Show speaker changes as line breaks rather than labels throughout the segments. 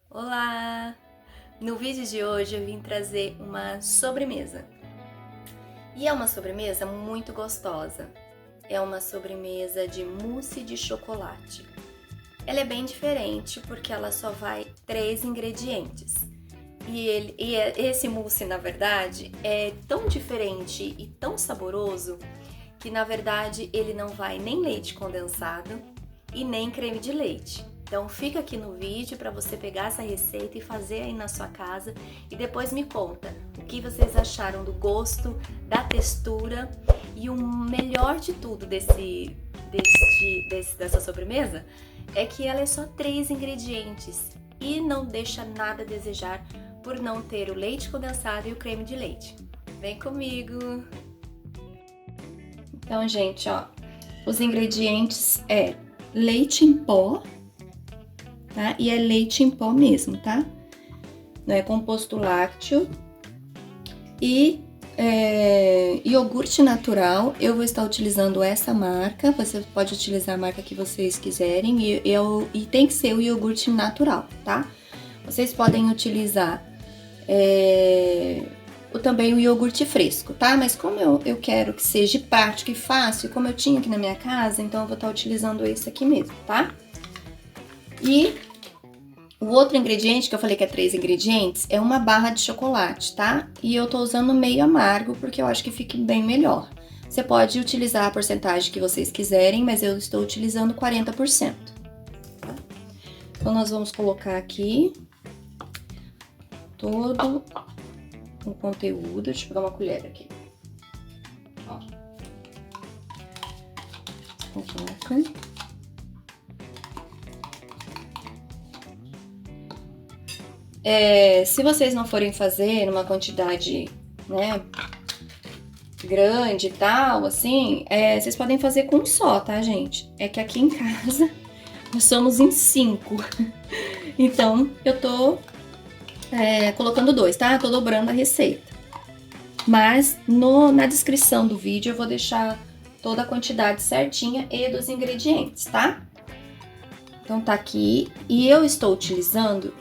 Olá! No vídeo de hoje eu vim trazer uma sobremesa. E é uma sobremesa muito gostosa. É uma sobremesa de mousse de chocolate. Ela é bem diferente porque ela só vai 3 ingredientes. Esse mousse, na verdade, é tão diferente e tão saboroso que, na verdade, ele não vai nem leite condensado e nem creme de leite. Então fica aqui no vídeo para você pegar essa receita e fazer aí na sua casa e depois me conta o que vocês acharam do gosto, da textura e o melhor de tudo dessa sobremesa é que ela é só 3 ingredientes e não deixa nada a desejar por não ter o leite condensado e o creme de leite. Vem comigo! Então, gente, ó, os ingredientes é leite em pó, tá? E é leite em pó mesmo, tá? Não é composto lácteo. E iogurte natural, eu vou estar utilizando essa marca, você pode utilizar a marca que vocês quiserem, e tem que ser o iogurte natural, tá? Vocês podem utilizar também o iogurte fresco, tá? Mas como eu quero que seja prático e fácil, como eu tinha aqui na minha casa, então eu vou estar utilizando esse aqui mesmo, tá? E o outro ingrediente, que eu falei que é 3 ingredientes, é uma barra de chocolate, tá? E eu tô usando meio amargo, porque eu acho que fica bem melhor. Você pode utilizar a porcentagem que vocês quiserem, mas eu estou utilizando 40%. Tá? Então, nós vamos colocar aqui todo o conteúdo. Deixa eu pegar uma colher aqui. Ó. Coloca. Se vocês não forem fazer numa quantidade, né, grande e tal, assim, vocês podem fazer com um só, tá, gente? É que aqui em casa nós somos em 5. Então, eu tô colocando 2, tá? Tô dobrando a receita. Mas na descrição do vídeo eu vou deixar toda a quantidade certinha e dos ingredientes, tá? Então tá aqui, e eu estou utilizando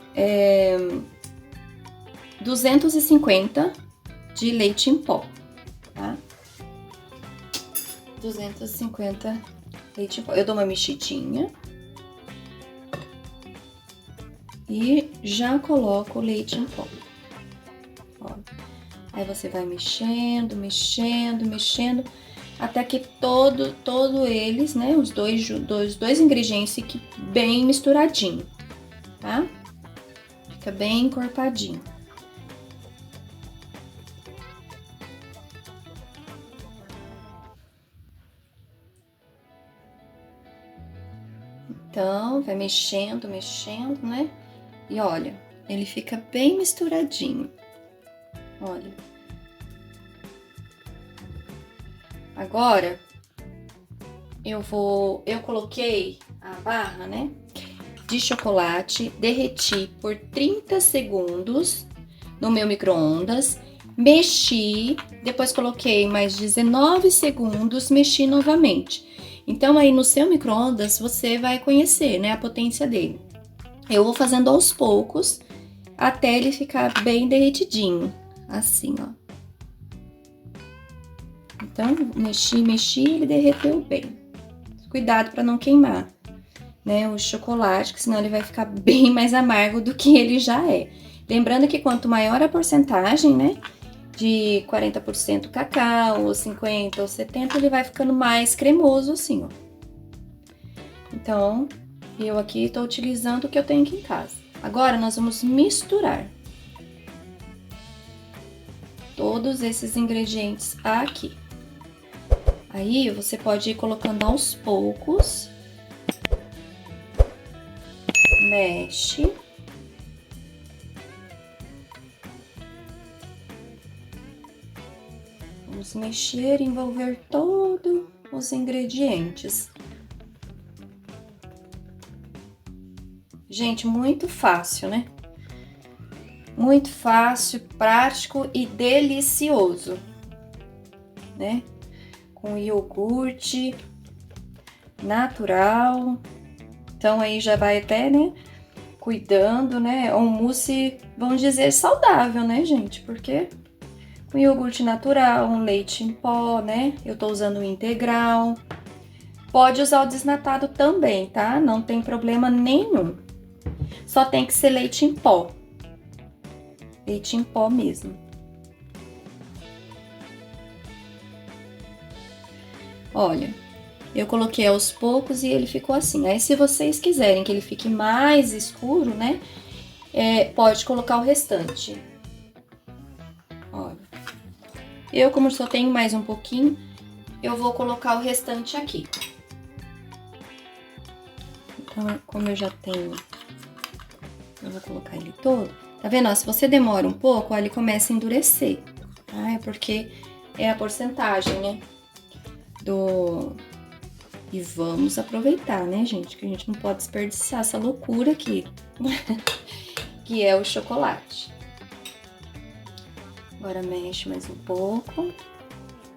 250 de leite em pó, tá? 250 leite em pó. Eu dou uma mexidinha e já coloco o leite em pó. Ó. Aí você vai mexendo, mexendo, mexendo, até que todo eles, né, os dois ingredientes fiquem bem misturadinho, tá? Fica bem encorpadinho. Então, vai mexendo, mexendo, né? E olha, ele fica bem misturadinho. Olha. Agora, eu coloquei a barra, né, de chocolate, derreti por 30 segundos no meu micro-ondas, mexi, depois coloquei mais 19 segundos, mexi novamente. Então, aí no seu micro-ondas, você vai conhecer, né, a potência dele. Eu vou fazendo aos poucos, até ele ficar bem derretidinho, assim, ó. Então, mexi, ele derreteu bem. Cuidado para não queimar, né, o chocolate, que senão ele vai ficar bem mais amargo do que ele já é. Lembrando que quanto maior a porcentagem, né, de 40% cacau, ou 50% ou 70%, ele vai ficando mais cremoso assim, ó. Então, eu aqui tô utilizando o que eu tenho aqui em casa. Agora, nós vamos misturar todos esses ingredientes aqui. Aí, você pode ir colocando aos poucos. Mexe. Vamos mexer e envolver todos os ingredientes. Gente, muito fácil, né? Muito fácil, prático e delicioso, né? Com iogurte natural. Então, aí já vai até, né, cuidando, né? É um mousse, vamos dizer, saudável, né, gente? Porque com iogurte natural, um leite em pó, né? Eu tô usando o integral. Pode usar o desnatado também, tá? Não tem problema nenhum. Só tem que ser leite em pó. Leite em pó mesmo. Olha, eu coloquei aos poucos e ele ficou assim. Aí, se vocês quiserem que ele fique mais escuro, né? Pode colocar o restante. Olha. Eu, como só tenho mais um pouquinho, eu vou colocar o restante aqui. Então, como eu já tenho, eu vou colocar ele todo. Tá vendo? Ó, se você demora um pouco, ó, ele começa a endurecer, tá? É porque é a porcentagem, né? E vamos aproveitar, né, gente? Que a gente não pode desperdiçar essa loucura aqui, que é o chocolate. Agora mexe mais um pouco.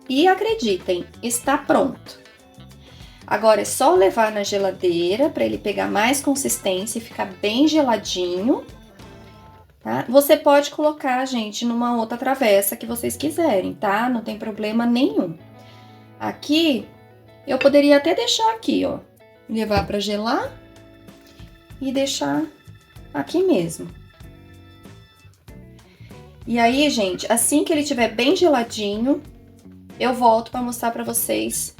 E acreditem, está pronto. Agora é só levar na geladeira para ele pegar mais consistência e ficar bem geladinho, tá? Você pode colocar, gente, numa outra travessa que vocês quiserem, tá? Não tem problema nenhum. Aqui, eu poderia até deixar aqui, ó. Levar para gelar e deixar aqui mesmo. E aí, gente, assim que ele estiver bem geladinho, eu volto para mostrar para vocês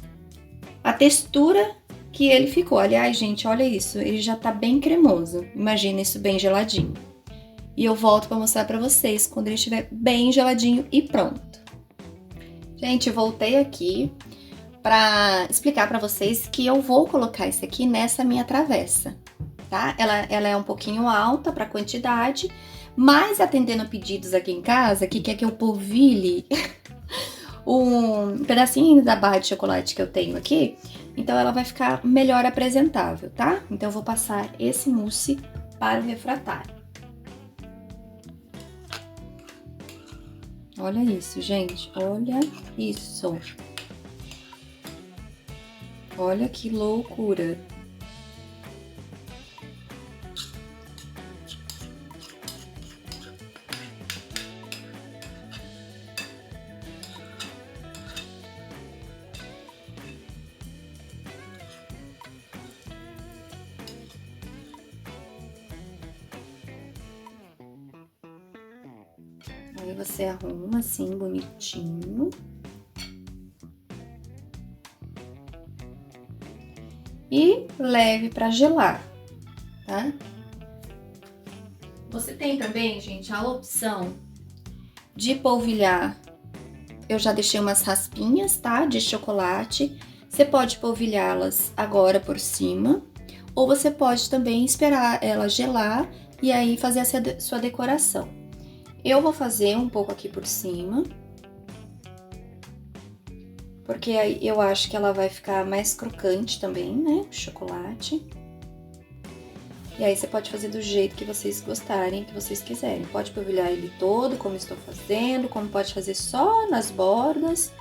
a textura que ele ficou. Aliás, gente, olha isso, ele já tá bem cremoso. Imagina isso bem geladinho. E eu volto para mostrar para vocês quando ele estiver bem geladinho e pronto. Gente, voltei aqui para explicar para vocês que eu vou colocar isso aqui nessa minha travessa, tá? Ela é um pouquinho alta para quantidade, mas atendendo pedidos aqui em casa, que quer que eu polvilhe um pedacinho da barra de chocolate que eu tenho aqui, então ela vai ficar melhor apresentável, tá? Então eu vou passar esse mousse para o refratário. Olha isso, gente, olha isso. Olha que loucura. Aí você arruma assim, bonitinho. E leve para gelar, tá? Você tem também, gente, a opção de polvilhar. Eu já deixei umas raspinhas, tá? De chocolate. Você pode polvilhá-las agora por cima. Ou você pode também esperar ela gelar e aí fazer a sua decoração. Eu vou fazer um pouco aqui por cima. Porque aí eu acho que ela vai ficar mais crocante também, né? O chocolate. E aí você pode fazer do jeito que vocês gostarem, que vocês quiserem. Pode polvilhar ele todo, como estou fazendo, como pode fazer só nas bordas.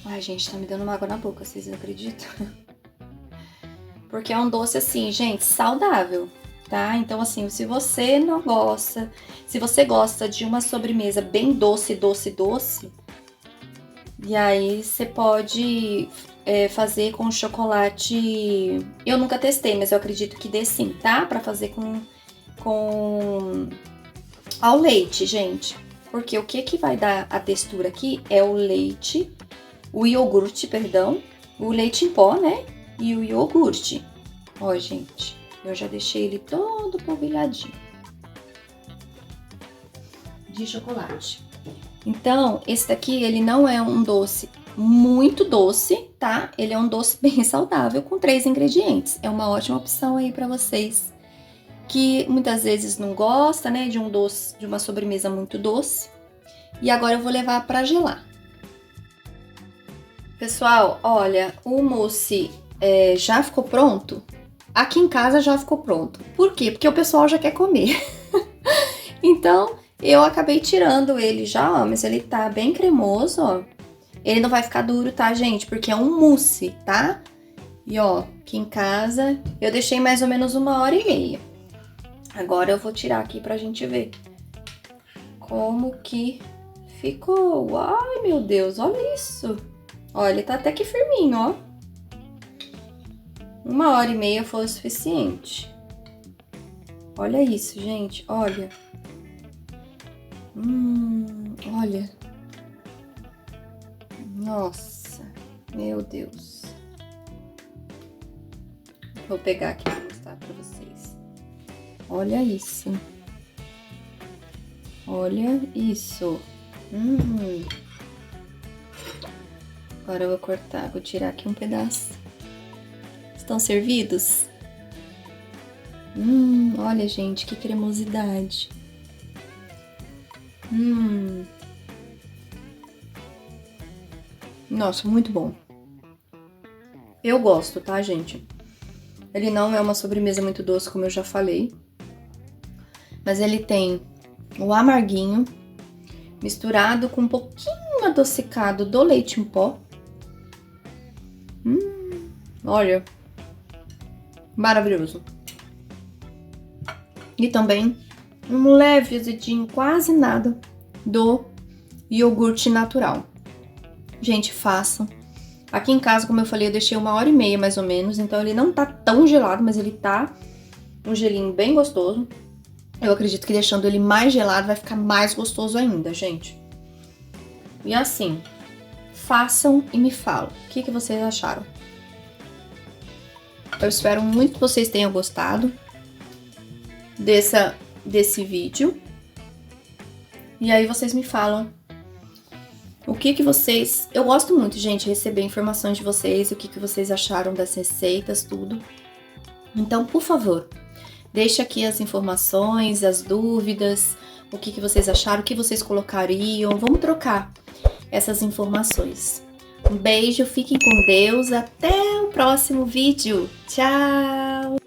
Ai, gente, tá me dando uma água na boca, vocês acreditam? Porque é um doce assim, gente, saudável, tá? Então, assim, se você não gosta, se você gosta de uma sobremesa bem doce, e aí você pode fazer com chocolate. Eu nunca testei, mas eu acredito que dê sim, tá? Pra fazer ao leite, gente. Porque o que vai dar a textura aqui é o leite, o iogurte, perdão, o leite em pó, né? E o iogurte. Ó, gente, eu já deixei ele todo polvilhadinho de chocolate. Então, esse daqui, ele não é um doce muito doce, tá? Ele é um doce bem saudável, com 3 ingredientes. É uma ótima opção aí pra vocês que muitas vezes não gosta, né, de um doce, de uma sobremesa muito doce. E agora eu vou levar pra gelar. Pessoal, olha, o mousse já ficou pronto. Aqui em casa já ficou pronto. Por quê? Porque o pessoal já quer comer. Então, eu acabei tirando ele já, ó, mas ele tá bem cremoso, ó. Ele não vai ficar duro, tá, gente? Porque é um mousse, tá? E ó, aqui em casa eu deixei mais ou menos 1h30. Agora eu vou tirar aqui pra gente ver como que ficou. Ai, meu Deus, olha isso. Olha, ele tá até que firminho, ó. 1h30 foi o suficiente. Olha isso, gente, olha. Olha. Nossa, meu Deus. Vou pegar aqui pra mostrar pra vocês. Olha isso. Olha isso. Agora eu vou cortar, vou tirar aqui um pedaço. Estão servidos? Olha, gente, que cremosidade. Nossa, muito bom. Eu gosto, tá, gente? Ele não é uma sobremesa muito doce, como eu já falei. Mas ele tem o amarguinho misturado com um pouquinho adocicado do leite em pó. Olha, maravilhoso. E também um leve azedinho, quase nada, do iogurte natural. Gente, façam. Aqui em casa, como eu falei, eu deixei 1h30 mais ou menos, então ele não tá tão gelado, mas ele tá um gelinho bem gostoso. Eu acredito que deixando ele mais gelado vai ficar mais gostoso ainda, gente. E assim, façam e me falam. O que vocês acharam? Eu espero muito que vocês tenham gostado desse vídeo. E aí vocês me falam o que vocês... Eu gosto muito, gente, de receber informações de vocês, o que vocês acharam das receitas, tudo. Então, por favor, deixe aqui as informações, as dúvidas, o que vocês acharam, o que vocês colocariam. Vamos trocar essas informações. Um beijo, fiquem com Deus, até o próximo vídeo. Tchau!